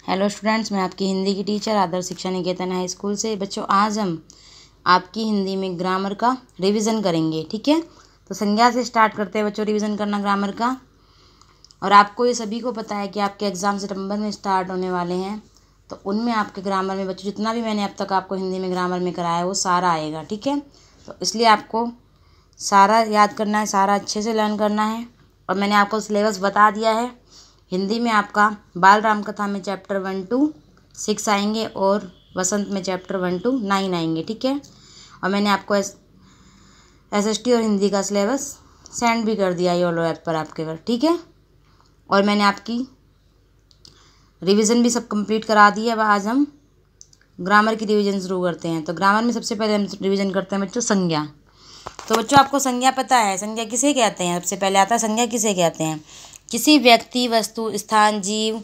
Hello students, मैं आपकी हिंदी की टीचर आदर्श शिक्षा निकेतन हाई स्कूल से। बच्चों, आज हम आपकी हिंदी में ग्रामर का रिवीजन करेंगे। ठीक है, तो संज्ञा से स्टार्ट करते हैं बच्चों रिवीजन करना ग्रामर का। और आपको ये सभी को पता है कि आपके एग्ज़ाम सितंबर में स्टार्ट होने वाले हैं, तो उनमें आपके ग्रामर में बच्चों जितना भी मैंने अब तक आपको हिंदी में ग्रामर में कराया है वो सारा आएगा। ठीक है, तो इसलिए आपको सारा याद करना है, सारा अच्छे से लर्न करना है। और मैंने आपको सिलेबस बता दिया है। हिंदी में आपका बाल राम कथा में चैप्टर 1 to 6 आएंगे और वसंत में चैप्टर 1 to 9 आएंगे। ठीक है, और मैंने आपको SST और हिंदी का सिलेबस सेंड भी कर दिया योलो ऐप पर आपके घर। ठीक है, और मैंने आपकी रिवीजन भी सब कंप्लीट करा दी है। अब आज हम ग्रामर की रिवीजन शुरू करते हैं। तो ग्रामर में सबसे पहले हम रिवीजन करते हैं बच्चों संज्ञा। तो बच्चों, आपको संज्ञा पता है, संज्ञा किसे कहते हैं? सबसे पहले आता है संज्ञा किसे कहते हैं। किसी व्यक्ति, वस्तु, स्थान, जीव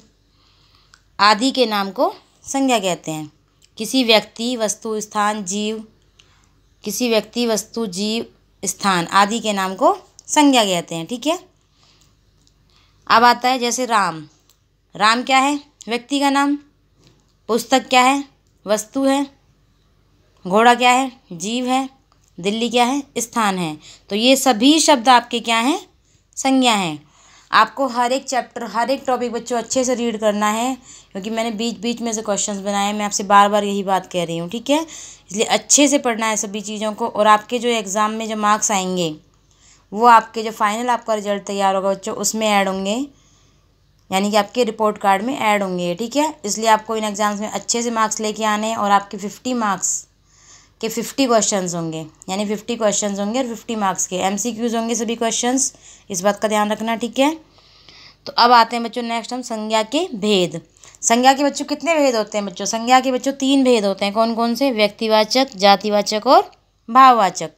आदि के नाम को संज्ञा कहते हैं। किसी व्यक्ति, वस्तु, स्थान, जीव, किसी व्यक्ति, वस्तु, जीव, स्थान आदि के नाम को संज्ञा कहते हैं। ठीक है, अब आता है जैसे राम। राम क्या है? व्यक्ति का नाम। पुस्तक क्या है? वस्तु है। घोड़ा क्या है? जीव है। दिल्ली क्या है? स्थान है। तो ये सभी शब्द आपके क्या हैं? संज्ञा हैं। आपको हर एक चैप्टर, हर एक टॉपिक बच्चों अच्छे से रीड करना है, क्योंकि मैंने बीच बीच में से क्वेश्चंस बनाए हैं। मैं आपसे बार बार यही बात कह रही हूँ। ठीक है, इसलिए अच्छे से पढ़ना है सभी चीज़ों को। और आपके जो एग्ज़ाम में जो मार्क्स आएंगे वो आपके जो फाइनल आपका रिजल्ट तैयार होगा बच्चों उसमें ऐड होंगे, यानी कि आपके रिपोर्ट कार्ड में ऐड होंगे। ठीक है, इसलिए आपको इन एग्ज़ाम्स में अच्छे से मार्क्स लेके आने हैं। और आपके 50 मार्क्स के 50 क्वेश्चंस होंगे, यानी 50 क्वेश्चंस होंगे और 50 मार्क्स के MCQs होंगे सभी क्वेश्चंस। इस बात का ध्यान रखना। ठीक है, तो अब आते हैं बच्चों नेक्स्ट हम संज्ञा के भेद। संज्ञा के बच्चों कितने भेद होते हैं बच्चों? संज्ञा के बच्चों 3 भेद होते हैं। कौन कौन से? व्यक्तिवाचक, जातिवाचक और भाववाचक।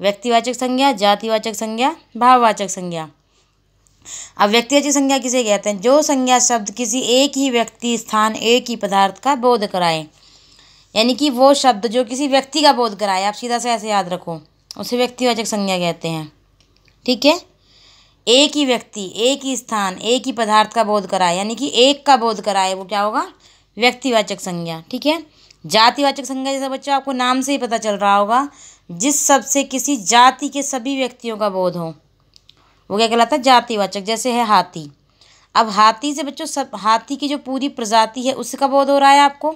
व्यक्तिवाचक संज्ञा, जातिवाचक संज्ञा, भाववाचक संज्ञा। अब व्यक्तिवाचक संज्ञा किसे कहते हैं? जो संज्ञा शब्द किसी एक ही व्यक्ति, स्थान, एक ही पदार्थ का बोध कराए, यानी कि वो शब्द जो किसी व्यक्ति का बोध कराए, आप सीधा से ऐसे याद रखो, उसे व्यक्तिवाचक संज्ञा कहते हैं। ठीक है, एक ही व्यक्ति, एक ही स्थान, एक ही पदार्थ का बोध कराए, यानी कि एक का बोध कराए, वो क्या होगा? व्यक्तिवाचक संज्ञा। ठीक है, जातिवाचक संज्ञा जैसा बच्चों आपको नाम से ही पता चल रहा होगा, जिस शब्द से किसी जाति के सभी व्यक्तियों का बोध हो वो क्या कहलाता है? जातिवाचक। जैसे है हाथी। अब हाथी से बच्चों सब, हाथी की जो पूरी प्रजाति है उसका बोध हो रहा है आपको।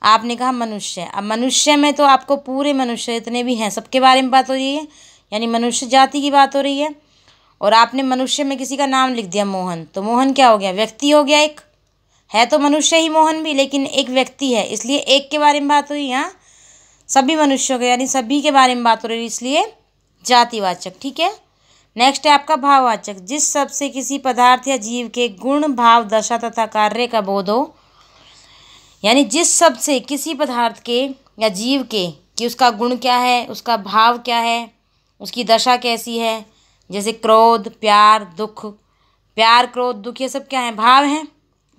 आपने कहा मनुष्य। अब मनुष्य में तो आपको पूरे मनुष्य जितने भी हैं सबके बारे में बात हो रही है, यानी मनुष्य जाति की बात हो रही है। और आपने मनुष्य में किसी का नाम लिख दिया मोहन, तो मोहन क्या हो गया? व्यक्ति हो गया। एक है तो मनुष्य ही मोहन भी, लेकिन एक व्यक्ति है, इसलिए एक के बारे में बात हुई। यहाँ सभी मनुष्यों के, यानी सभी के बारे में बात हो रही है, इसलिए जातिवाचक। ठीक है, नेक्स्ट है आपका भाववाचक। जिस शब्द से किसी पदार्थ या जीव के गुण, भाव, दशा तथा कार्य का बोध हो, यानी जिस शब्द से किसी पदार्थ के या जीव के कि उसका गुण क्या है, उसका भाव क्या है, उसकी दशा कैसी है। जैसे क्रोध, प्यार, दुख। प्यार, क्रोध, दुख ये सब क्या है? भाव हैं।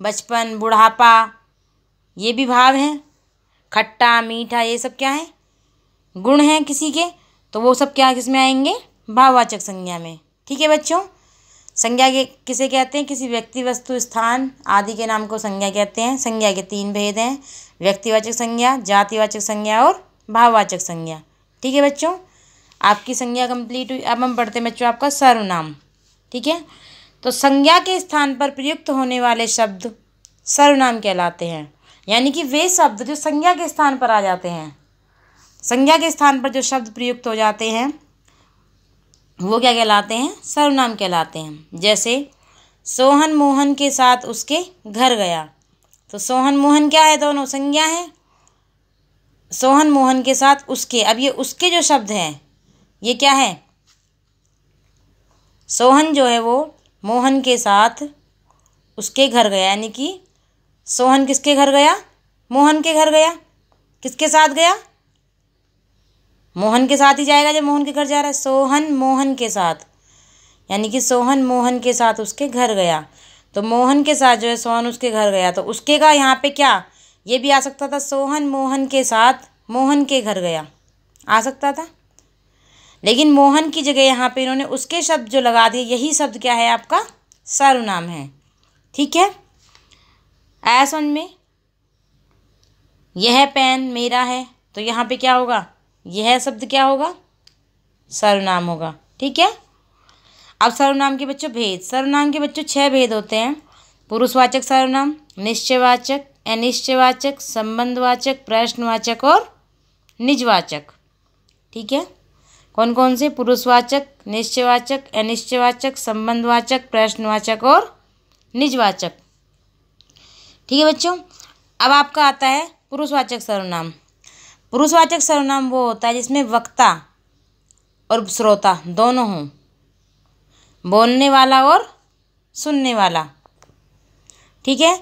बचपन, बुढ़ापा ये भी भाव हैं। खट्टा, मीठा ये सब क्या है? गुण हैं किसी के। तो वो सब क्या किस में आएंगे? भाववाचक संज्ञा में। ठीक है बच्चों, संज्ञा के किसे कहते हैं? किसी व्यक्ति, वस्तु, स्थान आदि के नाम को संज्ञा कहते हैं। संज्ञा के 3 भेद हैं, व्यक्तिवाचक संज्ञा, जातिवाचक संज्ञा और भाववाचक संज्ञा। ठीक है बच्चों, आपकी संज्ञा कंप्लीट हुई। अब हम पढ़ते हैं बच्चों आपका सर्वनाम। ठीक है, तो संज्ञा के स्थान पर प्रयुक्त होने वाले शब्द सर्वनाम कहलाते हैं, यानी कि वे शब्द जो संज्ञा के स्थान पर आ जाते हैं, संज्ञा के स्थान पर जो शब्द प्रयुक्त हो जाते हैं वो क्या कहलाते हैं? सर्वनाम कहलाते हैं। जैसे सोहन मोहन के साथ उसके घर गया, तो सोहन मोहन क्या है? दोनों संज्ञा है। सोहन मोहन के साथ उसके, अब ये उसके जो शब्द हैं ये क्या है? सोहन जो है वो मोहन के साथ उसके घर गया, यानी कि सोहन किसके घर गया? मोहन के घर गया। किसके साथ गया? मोहन के साथ ही जाएगा जब मोहन के घर जा रहा है। सोहन मोहन के साथ, यानी कि सोहन मोहन के साथ उसके घर गया। तो मोहन के साथ जो है सोहन उसके घर गया, तो उसके का यहाँ पे क्या, ये भी आ सकता था, सोहन मोहन के साथ मोहन के घर गया, आ सकता था। लेकिन मोहन की जगह यहाँ पे इन्होंने उसके शब्द जो लगा दिए, यही शब्द क्या है? आपका सर्वनाम है। ठीक है, आया समझ में? यह पेन मेरा है, तो यहाँ पे क्या होगा? यह शब्द क्या होगा? सर्वनाम होगा। ठीक है। अब सर्वनाम के बच्चों भेद। सर्वनाम के बच्चों 6 भेद होते हैं। पुरुषवाचक सर्वनाम, निश्चयवाचक, अनिश्चयवाचक, संबंधवाचक, प्रश्नवाचक और निजवाचक। ठीक है। कौन कौन से? पुरुषवाचक, निश्चयवाचक, अनिश्चयवाचक, संबंधवाचक, प्रश्नवाचक और निजवाचक। ठीक है बच्चों। अब आपका आता है पुरुषवाचक सर्वनाम। पुरुषवाचक सर्वनाम वो होता है जिसमें वक्ता और श्रोता दोनों हों, बोलने वाला और सुनने वाला। ठीक है।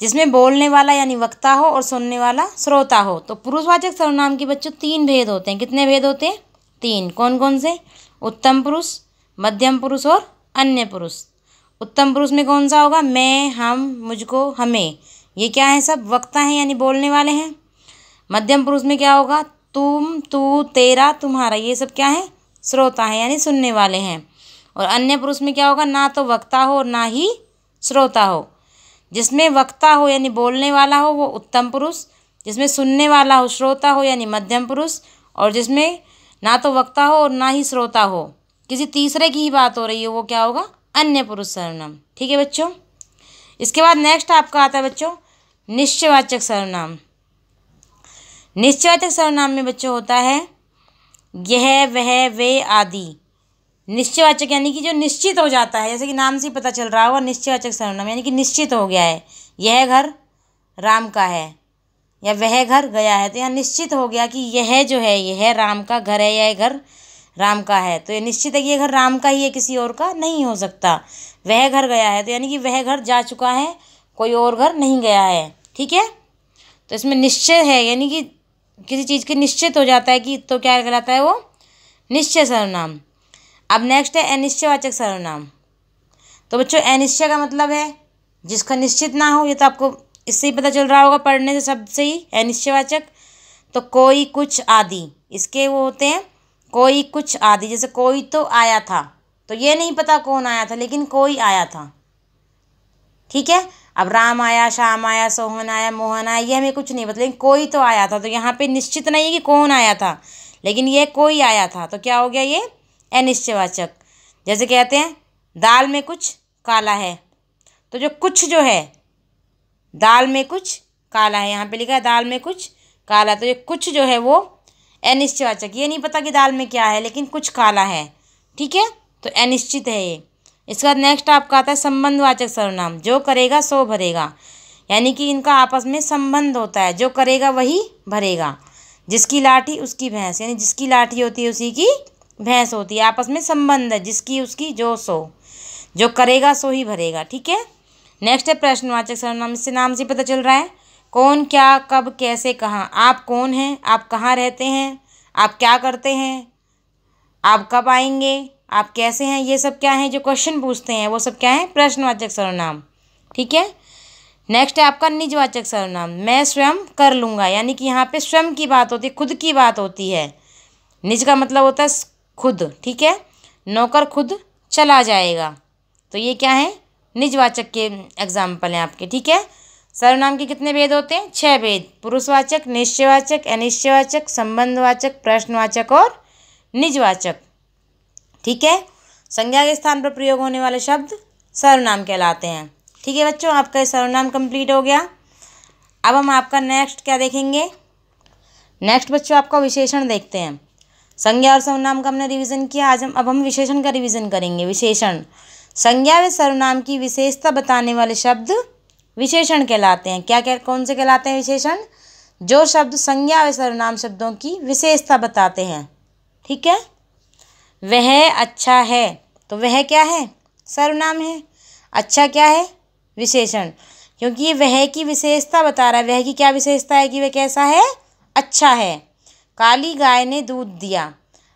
जिसमें बोलने वाला यानी वक्ता हो और सुनने वाला श्रोता हो। तो पुरुषवाचक सर्वनाम के बच्चों 3 भेद होते हैं। कितने भेद होते हैं? 3। कौन कौन से? उत्तम पुरुष, मध्यम पुरुष और अन्य पुरुष। उत्तम पुरुष में कौन सा होगा? मैं, हम, मुझको, हमें। ये क्या है? सब वक्ता हैं यानी बोलने वाले हैं। मध्यम पुरुष में क्या होगा? तुम, तू, तेरा, तुम्हारा। ये सब क्या है? श्रोता हैं यानी सुनने वाले हैं। और अन्य पुरुष में क्या होगा? ना तो वक्ता हो और ना ही श्रोता हो। जिसमें वक्ता हो यानी बोलने वाला हो वो उत्तम पुरुष, जिसमें सुनने वाला हो श्रोता हो यानी मध्यम पुरुष, और जिसमें ना तो वक्ता हो और ना ही श्रोता हो, किसी तीसरे की ही बात हो रही है, वो क्या होगा? अन्य पुरुष सर्वनाम। ठीक है बच्चों। इसके बाद नेक्स्ट आपका आता है बच्चों निश्चयवाचक सर्वनाम। निश्चयवाचक सर्वनाम में बच्चों होता है यह, वह, वे आदि। निश्चयवाचक यानी कि जो निश्चित हो जाता है, जैसे कि नाम से ही पता चल रहा होगा निश्चयवाचक सर्वनाम यानी कि निश्चित हो गया है। यह घर राम का है या वह घर गया है, तो यहाँ निश्चित हो गया कि यह जो है यह राम का घर है या यह घर राम का है, तो ये निश्चित है कि ये घर राम का ही है, किसी और का नहीं हो सकता। वह घर गया है तो यानी कि वह घर जा चुका है, कोई और घर नहीं गया है। ठीक है। तो इसमें निश्चय है यानी कि किसी चीज़ के निश्चित हो जाता है कि, तो क्या कहलाता है वो? निश्चय सर्वनाम। अब नेक्स्ट है अनिश्चयवाचक सर्वनाम। तो बच्चों अनिश्चय का मतलब है जिसका निश्चित ना हो। ये तो आपको इससे ही पता चल रहा होगा पढ़ने से, शब्द से ही। अनिश्चयवाचक तो कोई, कुछ, आदि, इसके वो होते हैं कोई, कुछ, आदि। जैसे कोई तो आया था, तो ये नहीं पता कौन आया था, लेकिन कोई आया था। ठीक है। अब राम आया, श्याम आया, सोहन आया, मोहन आया, ये हमें कुछ नहीं पता, लेकिन कोई तो आया था। तो यहाँ पे निश्चित नहीं है कि कौन आया था, लेकिन ये कोई आया था, तो क्या हो गया? ये अनिश्चयवाचक। जैसे कहते हैं दाल में कुछ काला है, तो जो कुछ जो है दाल में कुछ काला है, यहाँ पे लिखा है दाल में कुछ काला, तो ये कुछ जो है वो अनिश्चयवाचक। ये नहीं पता कि दाल में क्या है, लेकिन कुछ काला है। ठीक है। तो अनिश्चित है ये। इसके बाद नेक्स्ट आपका आता है संबंधवाचक सर्वनाम। जो करेगा सो भरेगा, यानी कि इनका आपस में संबंध होता है। जो करेगा वही भरेगा। जिसकी लाठी उसकी भैंस, यानी जिसकी लाठी होती है उसी की भैंस होती है। आपस में संबंध है, जिसकी उसकी जो सो, जो करेगा सो ही भरेगा। ठीक है। नेक्स्ट है प्रश्नवाचक सर्वनाम। इससे नाम से पता चल रहा है कौन, क्या, कब, कैसे, कहाँ। आप कौन हैं? आप कहाँ रहते हैं? आप क्या करते हैं? आप कब आएंगे? आप कैसे हैं? ये सब क्या है? जो क्वेश्चन पूछते हैं वो सब क्या है? प्रश्नवाचक सर्वनाम। ठीक है। नेक्स्ट है आपका निजवाचक सर्वनाम। मैं स्वयं कर लूँगा, यानी कि यहाँ पे स्वयं की बात होती है, खुद की बात होती है। निज का मतलब होता है खुद। ठीक है। नौकर खुद चला जाएगा, तो ये क्या है? निजवाचक के एग्जाम्पल हैं आपके। ठीक है। सर्वनाम के कितने भेद होते हैं? 6 भेद। पुरुषवाचक, निश्चयवाचक, अनिश्चयवाचक, संबंधवाचक, प्रश्नवाचक और निजवाचक। ठीक है। संज्ञा के स्थान पर प्रयोग होने वाले शब्द सर्वनाम कहलाते हैं। ठीक है बच्चों, आपका सर्वनाम कंप्लीट हो गया। अब हम आपका नेक्स्ट क्या देखेंगे? नेक्स्ट बच्चों आपका विशेषण देखते हैं। संज्ञा और सर्वनाम का हमने रिवीजन किया। आज अब हम विशेषण का रिवीजन करेंगे। विशेषण संज्ञा व सर्वनाम की विशेषता बताने वाले शब्द विशेषण कहलाते हैं। क्या क्या कौन से कहलाते हैं विशेषण? जो शब्द संज्ञा व सर्वनाम शब्दों की विशेषता बताते हैं। ठीक है। वह अच्छा है, तो वह क्या है? सर्वनाम है। अच्छा क्या है? विशेषण, क्योंकि ये वह की विशेषता बता रहा है। वह की क्या विशेषता है कि वह कैसा है? अच्छा है। काली गाय ने दूध दिया।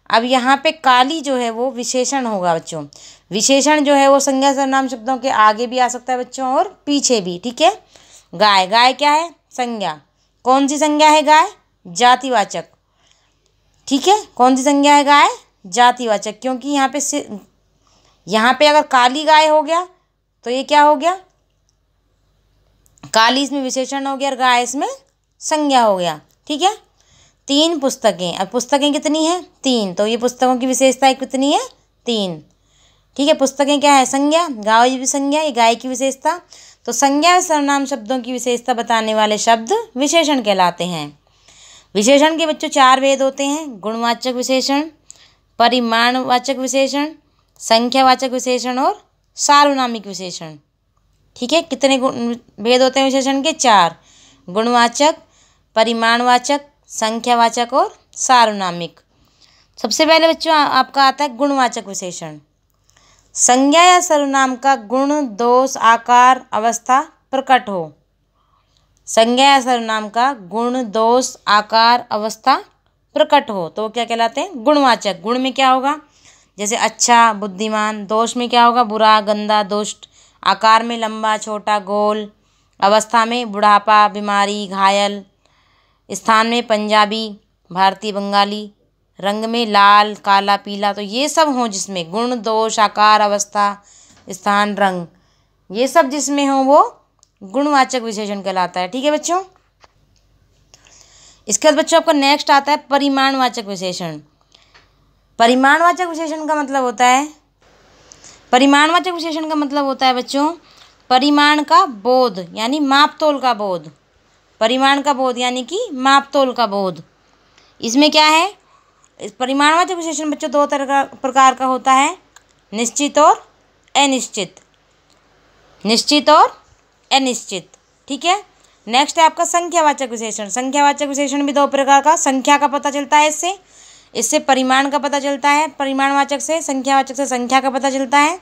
अब यहाँ पे काली जो है वो विशेषण होगा बच्चों। विशेषण जो है वो संज्ञा सर्वनाम शब्दों के आगे भी आ सकता है बच्चों और पीछे भी। ठीक है। गाय, गाय क्या है? संज्ञा। कौन सी संज्ञा है गाय? जातिवाचक। ठीक है। कौन सी संज्ञा है गाय? जातिवाचक। क्योंकि यहाँ पे अगर काली गाय हो गया तो ये क्या हो गया? काली इसमें विशेषण हो गया और गाय इसमें संज्ञा हो गया। ठीक है, 3 पुस्तकें। अब पुस्तकें कितनी हैं? 3। तो ये पुस्तकों की विशेषताएं कितनी है? 3। ठीक है, पुस्तकें क्या है? संज्ञा। गाय भी संज्ञा, ये गाय की विशेषता। तो संज्ञा सर्वनाम शब्दों की विशेषता बताने वाले शब्द विशेषण कहलाते हैं। विशेषण के बच्चों 4 भेद होते हैं: गुणवाचक विशेषण, परिमाणवाचक विशेषण, संख्यावाचक विशेषण और सार्वनामिक विशेषण। ठीक है, कितने भेद होते हैं विशेषण के? 4। गुणवाचक, परिमाणवाचक, संख्यावाचक और सार्वनामिक। सबसे पहले बच्चों आपका आता है गुणवाचक विशेषण। संज्ञा या सर्वनाम का गुण, दोष, आकार, अवस्था प्रकट हो। संज्ञा या सर्वनाम का गुण, दोष, आकार, अवस्था प्रकट हो तो वो क्या कहलाते हैं? गुणवाचक। गुण में क्या होगा? जैसे अच्छा, बुद्धिमान। दोष में क्या होगा? बुरा, गंदा, दुष्ट। आकार में लंबा, छोटा, गोल। अवस्था में बुढ़ापा, बीमारी, घायल। स्थान में पंजाबी, भारतीय, बंगाली। रंग में लाल, काला, पीला। तो ये सब हो जिसमें गुण, दोष, आकार, अवस्था, स्थान, रंग, ये सब जिसमें हो वो गुणवाचक विशेषण कहलाता है। ठीक है बच्चों, इसके बाद बच्चों आपका नेक्स्ट आता है परिमाणवाचक विशेषण। परिमाणवाचक विशेषण का मतलब होता है, परिमाणवाचक विशेषण का मतलब होता है बच्चों परिमाण का बोध यानी मापतोल का बोध। परिमाण का बोध यानी कि मापतोल का बोध। इसमें क्या है? इस परिमाणवाचक विशेषण बच्चों 2 प्रकार का होता है: निश्चित और अनिश्चित। निश्चित और अनिश्चित। ठीक है, नेक्स्ट है आपका संख्यावाचक विशेषण। संख्यावाचक विशेषण भी 2 प्रकार का। संख्या का पता चलता है इससे परिमाण का पता चलता है। परिमाणवाचक से, संख्यावाचक से संख्या का पता चलता है।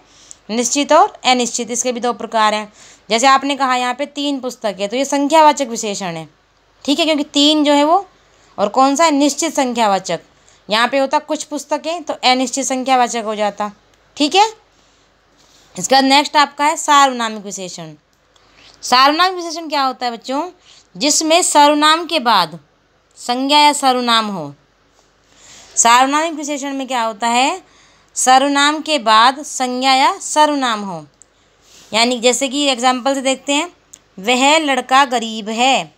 निश्चित और अनिश्चित, इसके भी 2 प्रकार हैं। जैसे आपने कहा यहाँ पे 3 पुस्तक है तो ये संख्यावाचक विशेषण है। ठीक है, क्योंकि 3 जो है वो, और कौन सा है? निश्चित संख्यावाचक। यहाँ पे होता कुछ पुस्तकें तो अनिश्चित संख्यावाचक हो जाता। ठीक है, इसके बाद नेक्स्ट आपका है सार्वनामिक विशेषण। सार्वनामिक विशेषण क्या होता है बच्चों? जिसमें सर्वनाम के बाद संज्ञा या सर्वनाम हो। सार्वनामिक विशेषण में क्या होता है? सर्वनाम के बाद संज्ञा या सर्वनाम हो। यानी जैसे कि एग्जाम्पल से देखते हैं, वह लड़का गरीब है।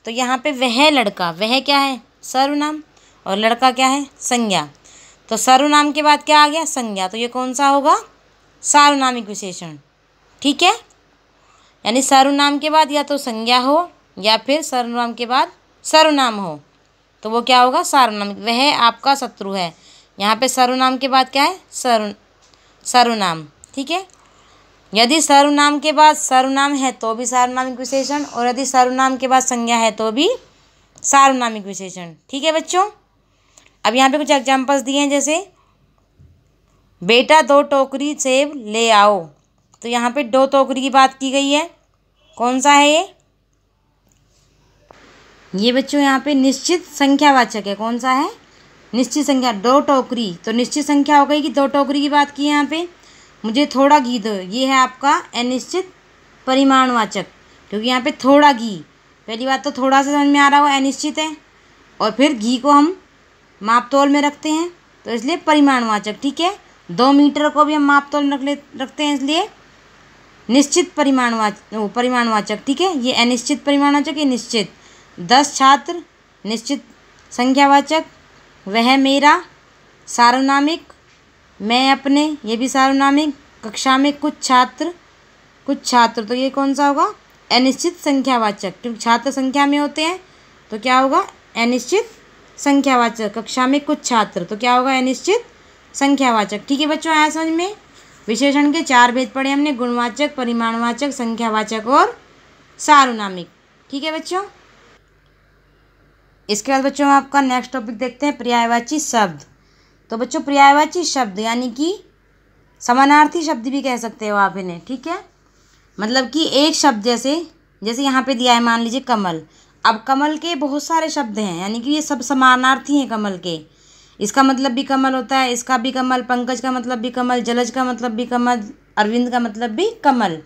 तो यहाँ पे वह लड़का, वह क्या है? सर्वनाम, और लड़का क्या है? संज्ञा। तो सर्वनाम के बाद क्या आ गया? संज्ञा। तो ये कौन सा होगा? सार्वनामिक विशेषण। ठीक है, यानी सर्वनाम के बाद या तो संज्ञा हो या फिर सर्वनाम के बाद सर्वनाम हो तो वो क्या होगा? सार्वनामिक। वह आपका शत्रु है, यहाँ पे सर्वनाम के बाद क्या है? सर्वनाम। ठीक है, यदि सर्वनाम के बाद सर्वनाम है तो भी सार्वनामिक विशेषण, और यदि सर्वनाम के बाद संज्ञा है तो भी सार्वनामिक विशेषण। ठीक है बच्चों, अब यहाँ पे कुछ एग्जाम्पल्स दिए हैं। जैसे बेटा 2 टोकरी सेब ले आओ। तो यहाँ पे 2 टोकरी की बात की गई है। कौन सा है ये बच्चों? यहाँ पे निश्चित संख्यावाचक है। कौन सा है? निश्चित संख्या। 2 टोकरी, तो निश्चित संख्या हो गई कि 2 टोकरी की बात की है यहाँ पे। मुझे थोड़ा घी दो, ये है आपका अनिश्चित परिमाणवाचक, क्योंकि यहाँ पे थोड़ा घी, पहली बात तो थोड़ा सा समझ में आ रहा हो, अनिश्चित है, और फिर घी को हम मापतोल में रखते हैं तो इसलिए परिमाणवाचक। ठीक है, 2 मीटर को भी हम मापतोल में रखते हैं इसलिए निश्चित परिमाणवाचक। ठीक है, ये अनिश्चित परिमाणवाचक, ये निश्चित। 10 छात्र, निश्चित संख्यावाचक। वह मेरा, सार्वनामिक। मैं अपने, ये भी सार्वनामिक। कक्षा में कुछ छात्र, तो ये कौन सा होगा? अनिश्चित संख्यावाचक, क्योंकि छात्र संख्या में होते हैं तो क्या होगा? अनिश्चित संख्यावाचक। कक्षा में कुछ छात्र, तो क्या होगा? अनिश्चित संख्यावाचक। ठीक है बच्चों, आया समझ में? विशेषण के 4 भेद पढ़े हमने: गुणवाचक, परिमाणवाचक, संख्यावाचक और सार्वनामिक। ठीक है बच्चों, इसके बाद बच्चों आपका नेक्स्ट टॉपिक देखते हैं, पर्यायवाची शब्द। तो बच्चों पर्यायवाची शब्द यानी कि समानार्थी शब्द भी कह सकते हो आप इन्हें। ठीक है, मतलब कि एक शब्द जैसे यहाँ पे दिया है, मान लीजिए कमल। अब कमल के बहुत सारे शब्द हैं, यानी कि ये सब समानार्थी हैं कमल के। इसका मतलब भी कमल होता है, इसका भी कमल, पंकज का मतलब भी कमल, जलज का मतलब भी कमल, अरविंद का मतलब भी कमल।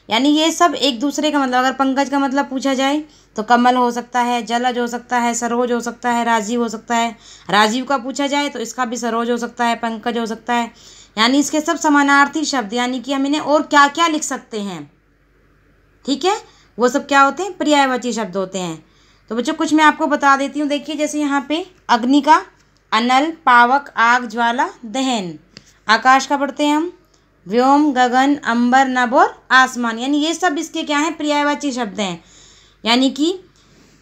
यानी ये सब एक दूसरे का मतलब, अगर पंकज का मतलब पूछा जाए तो कमल हो सकता है, जलज हो सकता है, सरोज हो सकता है, राजीव हो सकता है। राजीव का पूछा जाए तो इसका भी सरोज हो सकता है, पंकज हो सकता है। यानी इसके सब समानार्थी शब्द, यानी कि हम इन्हें और क्या क्या लिख सकते हैं। ठीक है, वो सब क्या होते हैं, पर्यायवाची शब्द होते हैं। तो बच्चों कुछ मैं आपको बता देती हूँ। देखिए जैसे यहाँ पे अग्नि का अनल, पावक, आग, ज्वाला, दहन। आकाश का पढ़ते हैं हम व्योम, गगन, अंबर, नभ और आसमान, यानी ये सब इसके क्या हैं, पर्यायवाची शब्द हैं। यानी कि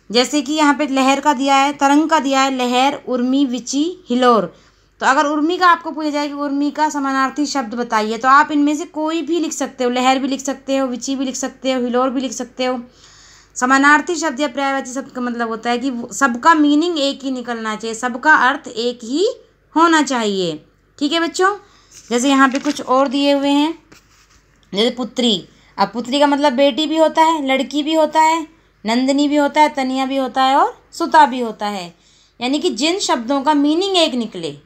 जैसे कि यहाँ पे लहर का दिया है, तरंग का दिया है, लहर, उर्मी, विची, हिलोर। तो अगर उर्मी का आपको पूछा जाए कि उर्मी का समानार्थी शब्द बताइए, तो आप इनमें से कोई भी लिख सकते हो। लहर भी लिख सकते हो, विची भी लिख सकते हो, हिलोर भी लिख सकते हो। समानार्थी शब्द या पर्यायवाची शब्द का मतलब होता है कि सबका मीनिंग एक ही निकलना चाहिए, सबका अर्थ एक ही होना चाहिए। ठीक है बच्चों। जैसे यहाँ पे कुछ और दिए हुए हैं, जैसे पुत्री। अब पुत्री का मतलब बेटी भी होता है, लड़की भी होता है, नंदिनी भी होता है, तनिया भी होता है और सुता भी होता है। यानी कि जिन शब्दों का मीनिंग एक निकले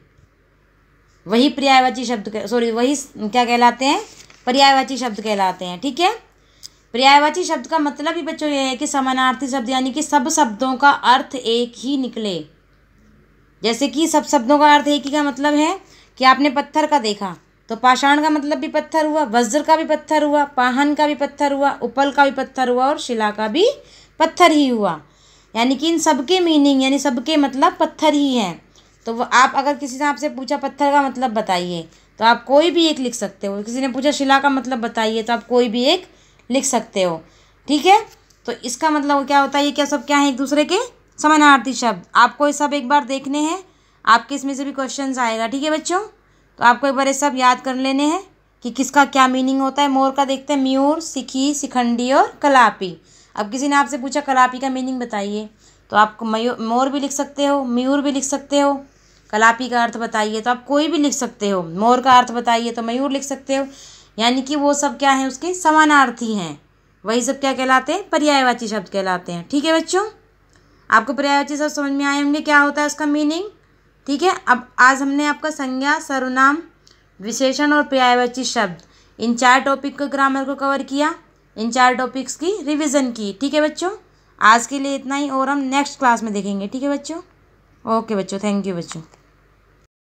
वही पर्यायवाची शब्द वही क्या कहलाते हैं, पर्यायवाची शब्द कहलाते हैं। ठीक है। पर्यायवाची शब्द का मतलब ही बच्चों ये है कि समानार्थी शब्द यानी कि सब शब्दों का अर्थ एक ही निकले। जैसे कि सब शब्दों का अर्थ एक ही का मतलब है कि आपने पत्थर का देखा तो पाषाण का मतलब भी पत्थर हुआ, वज्र का भी पत्थर हुआ, पाहन का भी पत्थर हुआ, उपल का भी पत्थर हुआ और शिला का भी पत्थर ही हुआ। यानी कि इन सबके मीनिंग यानी सबके मतलब पत्थर ही हैं। तो वो आप अगर किसी से आपसे पूछा पत्थर का मतलब बताइए तो आप कोई भी एक लिख सकते हो। किसी ने पूछा शिला का मतलब बताइए तो आप कोई भी एक लिख सकते हो। ठीक है। तो इसका मतलब क्या होता है, ये क्या सब क्या है, एक दूसरे के समानार्थी शब्द। आपको ये सब एक बार देखने हैं, आपके इसमें से भी क्वेश्चंस आएगा। ठीक है बच्चों। तो आपको एक बार ये सब याद कर लेने हैं कि किसका क्या मीनिंग होता है। मोर का देखते हैं, मयूर, सिखी, शिखंडी और कलापी। अब किसी ने आपसे पूछा कलापी का मीनिंग बताइए तो आपको मोर भी लिख सकते हो, मयूर भी लिख सकते हो, कलापी का अर्थ बताइए तो आप कोई भी लिख सकते हो। मोर का अर्थ बताइए तो मयूर लिख सकते हो। यानी कि वो सब क्या है, उसके समानार्थी हैं। वही सब क्या कहलाते हैं, पर्यायवाची शब्द कहलाते हैं। ठीक है बच्चों। आपको पर्यायवाची शब्द समझ में आए होंगे क्या होता है उसका मीनिंग। ठीक है। अब आज हमने आपका संज्ञा, सर्वनाम, विशेषण और पर्यायवाची शब्द इन 4 टॉपिक को ग्रामर को कवर किया, इन 4 टॉपिक्स की रिवीजन की। ठीक है बच्चों। आज के लिए इतना ही और हम नेक्स्ट क्लास में देखेंगे। ठीक है बच्चों। ओके बच्चों, थैंक यू बच्चों।